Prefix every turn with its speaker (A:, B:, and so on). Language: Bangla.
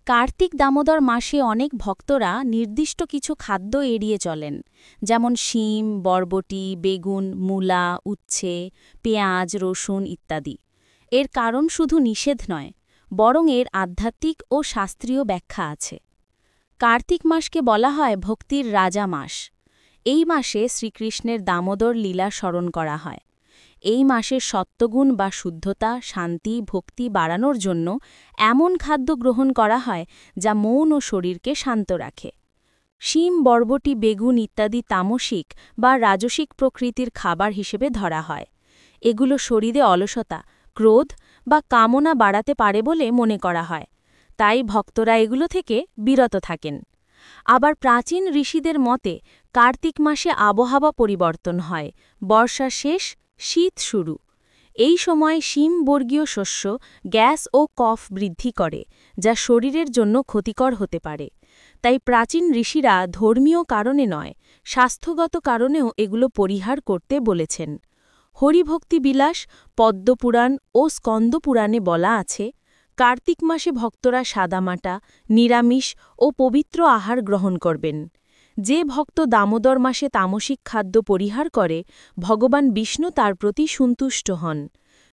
A: কার্তিক দামোদর মাসে অনেক ভক্তরা নির্দিষ্ট কিছু খাদ্য এড়িয়ে চলেন, যেমন শিম, বরবটি, বেগুন, মূলা, উচ্ছে, পেঁয়াজ, রসুন ইত্যাদি। এর কারণ শুধু নিষেধ নয়, বরং এর আধ্যাত্মিক ও শাস্ত্রীয় ব্যাখ্যা আছে। কার্তিক মাসকে বলা হয় ভক্তির রাজা মাস। এই মাসে শ্রীকৃষ্ণের দামোদর লীলা স্মরণ করা হয়। এই মাসের সত্ত্বগুণ বা শুদ্ধতা, শান্তি, ভক্তি বাড়ানোর জন্য এমন খাদ্য গ্রহণ করা হয় যা মন ও শরীরকে শান্ত রাখে। শিম, বরবটি, বেগুন ইত্যাদি তামসিক বা রাজসিক প্রকৃতির খাবার হিসেবে ধরা হয়। এগুলো শরীরে অলসতা, ক্রোধ বা কামনা বাড়াতে পারে বলে মনে করা হয়। তাই ভক্তরা এগুলো থেকে বিরত থাকেন। আবার প্রাচীন ঋষিদের মতে কার্তিক মাসে আবহাওয়া পরিবর্তন হয়, বর্ষা শেষ, শীত শুরু। এই সময় শিমবর্গীয় শস্য গ্যাস ও কফ বৃদ্ধি করে, যা শরীরের জন্য ক্ষতিকর হতে পারে। তাই প্রাচীন ঋষিরা ধর্মীয় কারণে নয়, স্বাস্থ্যগত কারণেও এগুলো পরিহার করতে বলেছেন। হরিভক্তি বিলাস, পদ্মপুরাণ ও স্কন্দপুরাণে বলা আছে, কার্তিক মাসে ভক্তরা সাদামাটা, নিরামিষ ও পবিত্র আহার গ্রহণ করবেন। যে ভক্ত দামোদর মাসে তামসিক খাদ্য পরিহার করে, ভগবান বিষ্ণু তার প্রতি সন্তুষ্ট হন।